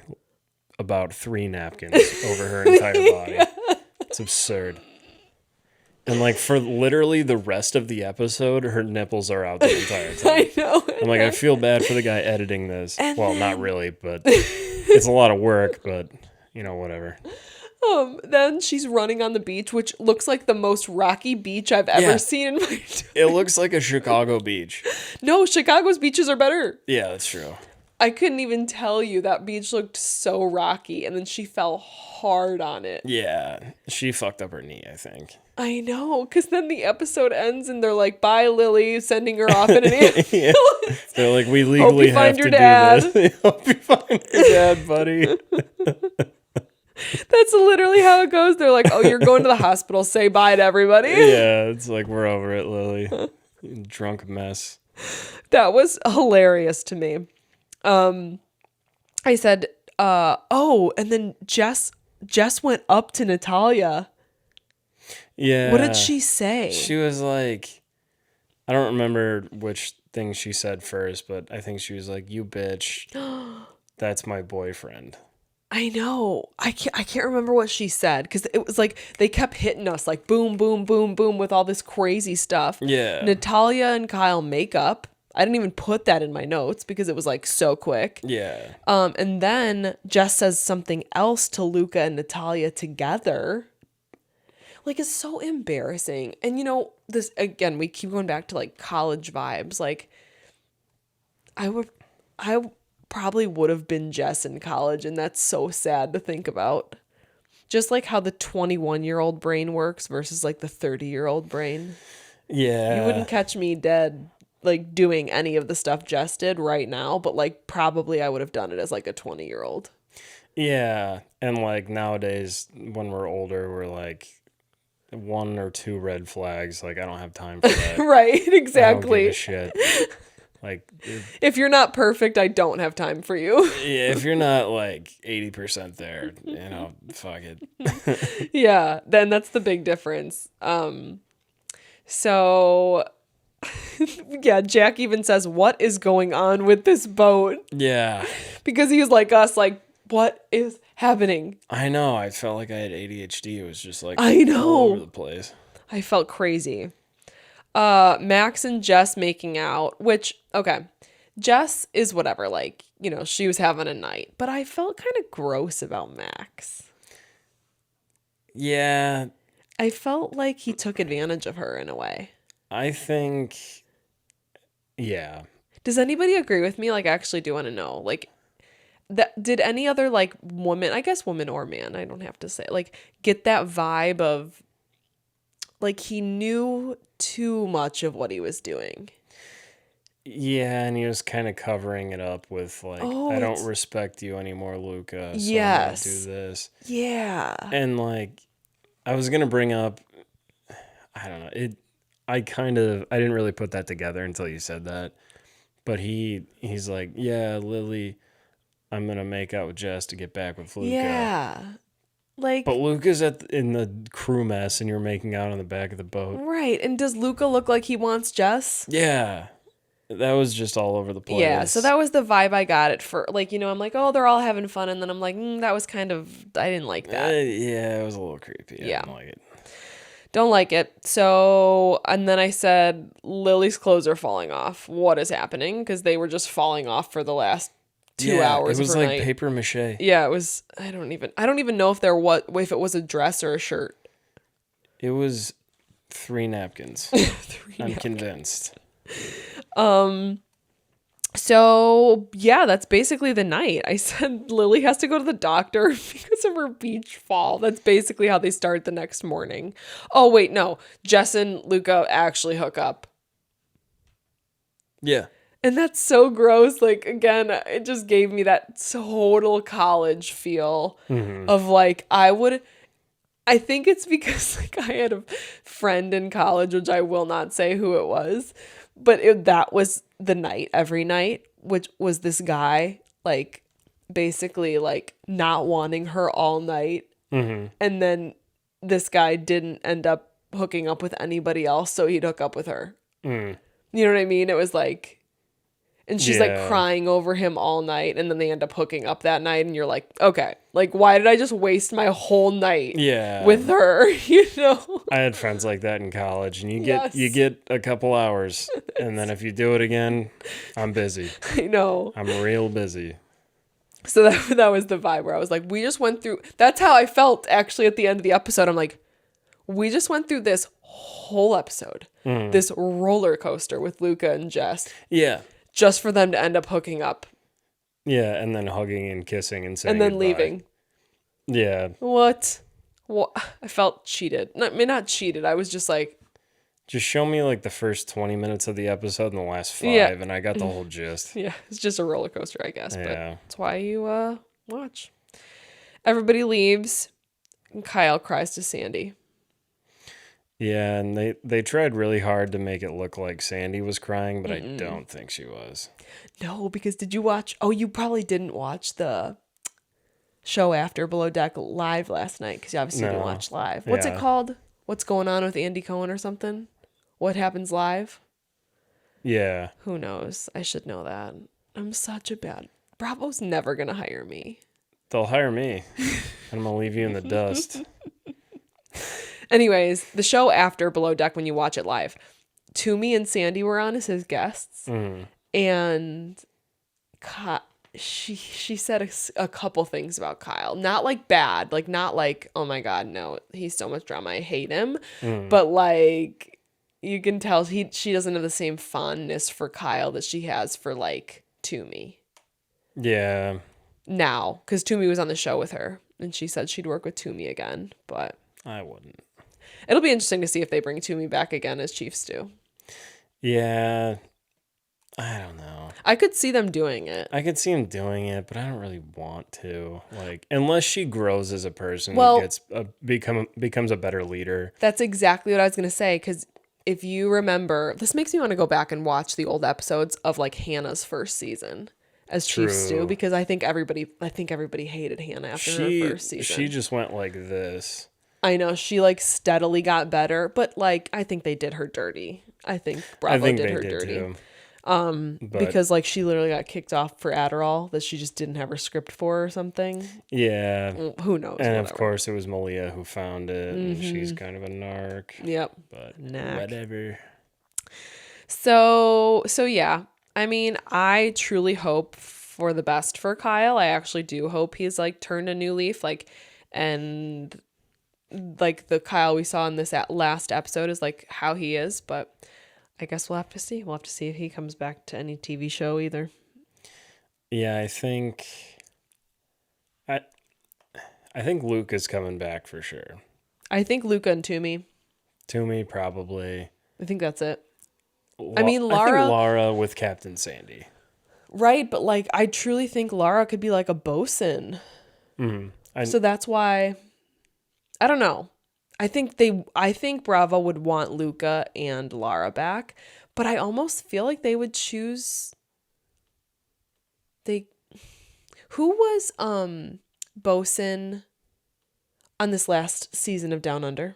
B: about 3 napkins over her entire body.
A: Yeah.
B: It's absurd. And like for literally the rest of the episode, her nipples are out the entire time.
A: I know.
B: I'm like, I feel bad for the guy editing this. Well, not really, but it's a lot of work, but you know, whatever.
A: Then she's running on the beach, which looks like the most rocky beach I've ever seen in my
B: It looks like a Chicago beach.
A: No, Chicago's beaches are better.
B: Yeah, that's true.
A: I couldn't even tell you that beach looked so rocky, and then she fell hard on it.
B: Yeah, she fucked up her knee, I think.
A: I know, because then the episode ends and they're like, bye, Lily, sending her off in an ambulance.
B: Yeah. They're like, we legally have to do this. Hope you find your dad, buddy.
A: That's literally how it goes. They're like, oh, you're going to the hospital. Say bye to everybody.
B: Yeah, it's like, we're over it, Lily. You drunk mess.
A: That was hilarious to me. I said, and then Jess Jess went up to Natalia.
B: Yeah.
A: What did she say?
B: She was like, I don't remember which thing she said first, but I think she was like, "You bitch, that's my boyfriend."
A: I know. I can't remember what she said because it was like they kept hitting us like boom, boom, boom, boom with all this crazy stuff.
B: Yeah.
A: Natalia and Kyle make up. I didn't even put that in my notes because it was like so quick.
B: Yeah.
A: And then Jess says something else to Luca and Natalia together. Like, it's so embarrassing. And you know, this again, we keep going back to like college vibes. Like, I probably would have been Jess in college, and that's so sad to think about. Just like how the 21-year-old brain works versus like the 30-year-old brain.
B: Yeah.
A: You wouldn't catch me dead like doing any of the stuff Jess did right now, but like probably I would have done it as like a 20-year-old.
B: Yeah. And like nowadays, when we're older, we're like one or two red flags. Like, I don't have time for that.
A: Right,
B: I don't give
A: exactly.
B: a shit. Like,
A: If you're not perfect, I don't have time for you.
B: yeah, if you're not like 80% there, fuck it.
A: Yeah, then that's the big difference. So yeah, Jack even says, "What is going on with this boat?"
B: Yeah.
A: Because he was like us, like, what is happening?
B: I know. I felt like I had ADHD. It was just like
A: I know.
B: all over the place.
A: I felt crazy. Max and Jess making out, which, okay, Jess is whatever, like, you know, she was having a night, but I felt kind of gross about Max.
B: Yeah.
A: I felt like he took advantage of her in a way.
B: I think, yeah.
A: Does anybody agree with me? Like, I actually do want to know. Like, did any other, like, woman, I guess woman or man, I don't have to say, like, get that vibe of, like, he knew too much of what he was doing?
B: Yeah, and he was kind of covering it up with like,
A: Oh,
B: I
A: it's-
B: don't respect you anymore, Luca, so I'm
A: Yes.
B: gonna do this.
A: Yeah.
B: And like, I was gonna bring up, I don't know, I didn't really put that together until you said that. But he's like, yeah, Lily, I'm gonna make out with Jess to get back with Luca.
A: Yeah. Like,
B: But Luca's in the crew mess, and you're making out on the back of the boat.
A: right. And does Luca look like he wants Jess?
B: Yeah, that was just all over the place.
A: Yeah, so that was the vibe I got it for. Like, you know, I'm like, oh, they're all having fun. And then I'm like, that was kind of, I didn't like that.
B: Yeah, it was a little creepy. I
A: Yeah.
B: didn't like it.
A: Don't like it. So, and then I said, Lily's clothes are falling off. What is happening? Because they were just falling off for the last 2 hours.
B: It was
A: per
B: like
A: night.
B: paper mache.
A: Yeah, it was. I don't even know if if it was a dress or a shirt.
B: It was 3 napkins. I'm convinced.
A: So yeah, that's basically the night. I said Lily has to go to the doctor because of her beach fall. That's basically how they start the next morning. Oh wait, no. Jess and Luca actually hook up.
B: Yeah.
A: And that's so gross. Like, again, it just gave me that total college feel of like, I think it's because like I had a friend in college, which I will not say who it was, but that was the night every night, which was this guy, like, basically like not wanting her all night. And then this guy didn't end up hooking up with anybody else, so he'd hook up with her. You know what I mean? It was like, and she's like
B: Yeah.
A: crying over him all night, and then they end up hooking up that night, and you're like, okay, like, why did I just waste my whole night
B: Yeah.
A: with her? You know?
B: I had friends like that in college, and you
A: Yes.
B: get a couple hours, and then if you do it again, I'm busy.
A: I know.
B: I'm real busy.
A: So that was the vibe where I was like, we just went through, that's how I felt actually at the end of the episode. I'm like, we just went through this whole episode, this roller coaster with Luca and Jess,
B: Yeah.
A: just for them to end up hooking up
B: Yeah, and then hugging and kissing and saying
A: and then
B: goodbye.
A: leaving.
B: Yeah.
A: What? I felt cheated. I mean, not cheated. I was just like,
B: Just show me like the first 20 minutes of the episode and the last 5,
A: Yeah.
B: and I got the whole gist.
A: yeah, it's just a roller coaster, I guess. But
B: Yeah.
A: that's why you watch. Everybody leaves, and Kyle cries to Sandy.
B: Yeah, and they tried really hard to make it look like Sandy was crying, but I don't think she was.
A: No, because did you watch? Oh, you probably didn't watch the show after Below Deck live last night? Because you obviously didn't
B: No.
A: watch live. What's it
B: Yeah.
A: called? What's going on with Andy Cohen or something? What happens live?
B: Yeah.
A: Who knows? I should know that. I'm such a bad. Bravo's never gonna hire me.
B: They'll hire me. And I'm going to leave you in the dust.
A: Anyways, the show after Below Deck when you watch it live, Toomey and Sandy were on as his guests, and she said a couple things about Kyle, not like bad, like not like oh my god no he's so much drama I hate him, but like you can tell she doesn't have the same fondness for Kyle that she has for like Toomey.
B: Yeah.
A: Now, because Toomey was on the show with her, and she said she'd work with Toomey again, but
B: I wouldn't.
A: it'll be interesting to see if they bring Toomey back again as Chiefs do.
B: Yeah. I don't know.
A: I could see them doing it.
B: I could see him doing it, but I don't really want to. Like, unless she grows as a person,
A: Well,
B: gets becomes a better leader.
A: That's exactly what I was going to say, because if you remember, this makes me want to go back and watch the old episodes of like Hannah's first season as Chiefs do, because I think everybody hated Hannah after her first season.
B: She just went like this.
A: I know, she like steadily got better, but like I think they did her dirty. I think Bravo did her dirty.
B: Too.
A: Because like she literally got kicked off for Adderall that she just didn't have her script for or something.
B: Yeah.
A: Who knows?
B: And
A: whatever.
B: of course it was Malia who found it, and she's kind of a narc.
A: Yep.
B: But
A: Knack.
B: whatever.
A: So yeah. I mean, I truly hope for the best for Kyle. I actually do hope he's like turned a new leaf, like, and like the Kyle we saw in this last episode is like how he is, but I guess we'll have to see. We'll have to see if he comes back to any TV show either.
B: Yeah, I think Luke is coming back for sure.
A: I think Luca and Toomey.
B: Toomey probably.
A: I think that's it. I mean,
B: I think Laura with Captain Sandy.
A: Right, but like I truly think Laura could be like a bosun. So that's why I don't know. I think Bravo would want Luca and Lara back, but I almost feel like they would choose who was bosun on this last season of Down Under?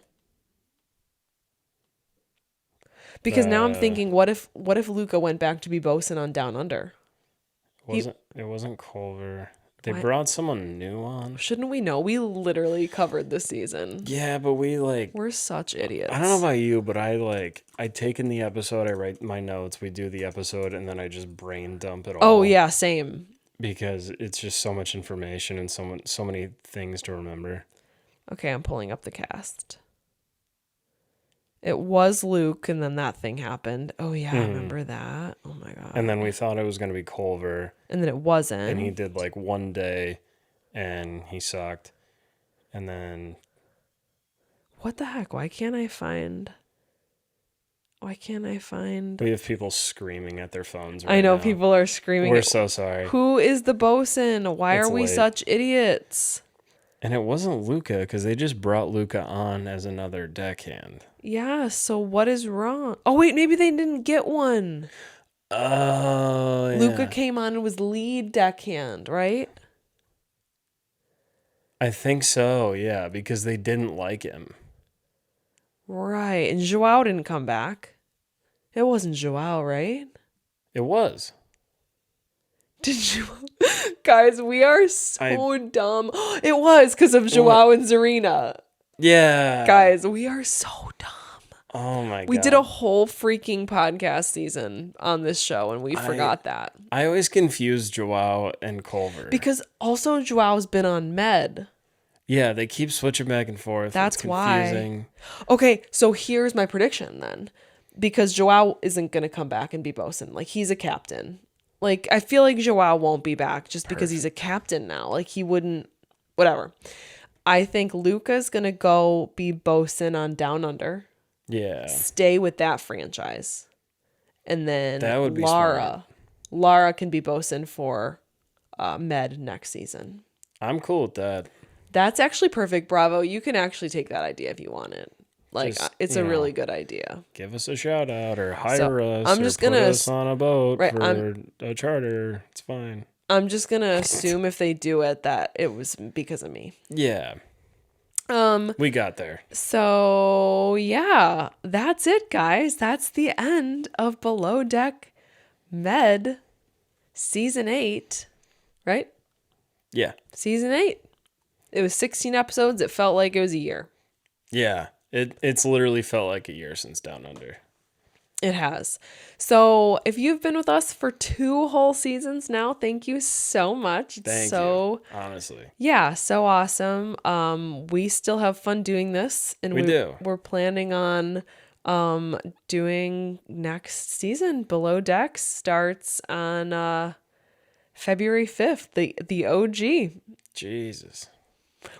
A: Because now I'm thinking, what if Luca went back to be bosun on Down Under?
B: It wasn't Culver. They brought someone new on.
A: Shouldn't we know? We literally covered this season.
B: Yeah, but
A: we're such idiots.
B: I don't know about you, but I take in the episode, I write my notes, we do the episode, and then I just brain dump it all.
A: Oh yeah, same.
B: Because it's just so much information and so many things to remember.
A: Okay, I'm pulling up the cast. It was Luke, and then that thing happened. Oh, yeah, I remember that. Oh, my God.
B: And then we thought it was going to be Culver.
A: And then it wasn't.
B: And he did, like, one day, and he sucked. And then...
A: What the heck? Why can't I find...
B: We have people screaming at their phones right
A: I know,
B: now.
A: people are screaming.
B: We're so sorry.
A: Who is the bosun? Why are we
B: late.
A: such idiots?
B: And it wasn't Luca, because they just brought Luca on as another deckhand.
A: Yeah, so what is wrong? Oh, wait, maybe they didn't get one.
B: Oh, yeah.
A: Luca came on and was lead deckhand, right?
B: I think so, yeah, because they didn't like him.
A: Right, and Joao didn't come back. It wasn't Joao, right?
B: It was.
A: Did you... Guys, we are so dumb. It was because of Joao and Zarina.
B: Yeah.
A: Guys, we are so dumb.
B: Oh my God.
A: We did a whole freaking podcast season on this show and we forgot that.
B: I always confuse Joao and Culver.
A: Because also Joao's been on Med.
B: Yeah, they keep switching back and forth.
A: That's
B: it's confusing.
A: Why. Okay, so here's my prediction then. Because Joao isn't going to come back and be bosun. Like, he's a captain. Like, I feel like Joao won't be back just because he's a captain now. Like, he wouldn't... Whatever. I think Luca's going to go be bosun on Down Under.
B: Yeah.
A: Stay with that franchise. And then
B: that would be smart.
A: Lara can be bosun for Med next season.
B: I'm cool with that.
A: That's actually perfect, Bravo. You can actually take that idea if you want it. Like, it's a really good idea.
B: Give us a shout out or hire us.
A: I'm just
B: or
A: gonna
B: put us on a boat
A: right,
B: for a charter. It's fine.
A: I'm just gonna assume if they do it that it was because of me.
B: Yeah. We got there.
A: So yeah, that's it, guys. That's the end of Below Deck Med season 8, right?
B: Yeah.
A: Season 8. It was 16 episodes. It felt like it was a year.
B: Yeah. It's literally felt like a year since Down Under.
A: It has. So if you've been with us for 2 whole seasons now, thank you so much.
B: Thank you. Honestly.
A: Yeah, so awesome. We still have fun doing this, and
B: We do.
A: we're planning on doing next season. Below Decks starts on February 5th, the OG,
B: Jesus.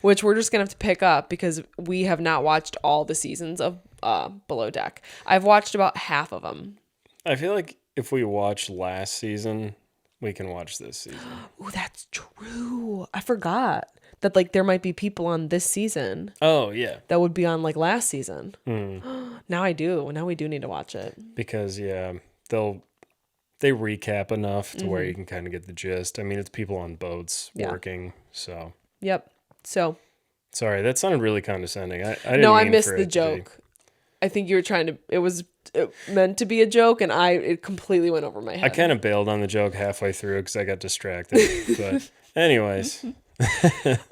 A: which we're just gonna have to pick up because we have not watched all the seasons of Below Deck. I've watched about half of them.
B: I feel like if we watch last season, we can watch this season.
A: Oh, that's true. I forgot that like there might be people on this season
B: Oh, yeah.
A: that would be on like last season. Now I do. Now we do need to watch it.
B: Because, yeah, they recap enough to where you can kind of get the gist. I mean, it's people on boats working, so.
A: Yep. So.
B: Sorry, that sounded really condescending. I didn't
A: No, I
B: mean
A: missed
B: for
A: the
B: it to be.
A: joke. I think you were trying to. It was meant to be a joke, and it completely went over my head.
B: I kind of bailed on the joke halfway through because I got distracted. But anyways,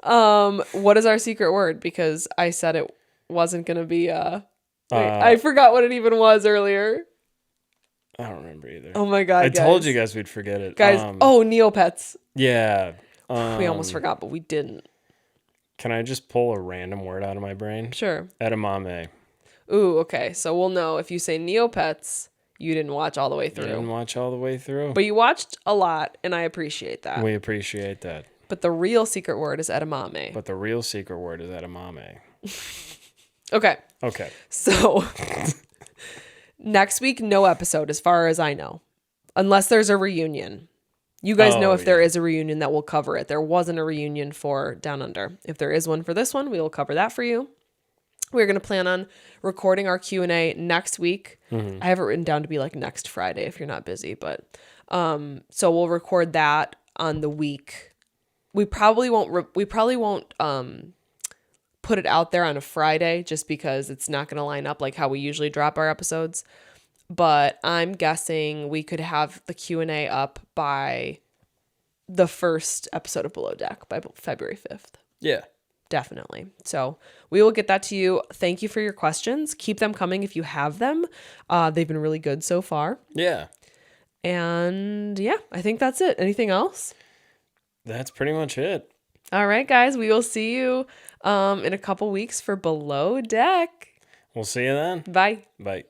A: What is our secret word? Because I said it wasn't gonna be. Wait, I forgot what it even was earlier.
B: I don't remember either.
A: Oh my god!
B: I told you guys we'd forget it.
A: guys. Neopets.
B: Yeah.
A: We almost forgot, but we didn't.
B: Can I just pull a random word out of my brain?
A: Sure.
B: Edamame.
A: Ooh, okay. So we'll know if you say Neopets, you didn't watch all the way through.
B: Didn't watch all the way through.
A: But you watched a lot, and I appreciate that.
B: We appreciate that.
A: But the real secret word is edamame.
B: But the real secret word is edamame.
A: Okay.
B: Okay.
A: So next week, no episode as far as I know. Unless there's a reunion. You guys know if there is a reunion that will cover it. There wasn't a reunion for Down Under. If there is one for this one, we will cover that for you. We're going to plan on recording our Q&A next week. I have it written down to be like next Friday if you're not busy, but so we'll record that on the week. We probably won't put it out there on a Friday just because it's not going to line up like how we usually drop our episodes. But I'm guessing we could have the Q&A up by the first episode of Below Deck by February 5th.
B: Yeah.
A: Definitely. So we will get that to you. Thank you for your questions. Keep them coming if you have them. They've been really good so far.
B: Yeah.
A: And yeah, I think that's it. Anything else?
B: That's pretty much it.
A: All right, guys. We will see you in a couple weeks for Below Deck.
B: We'll see you then.
A: Bye.
B: Bye.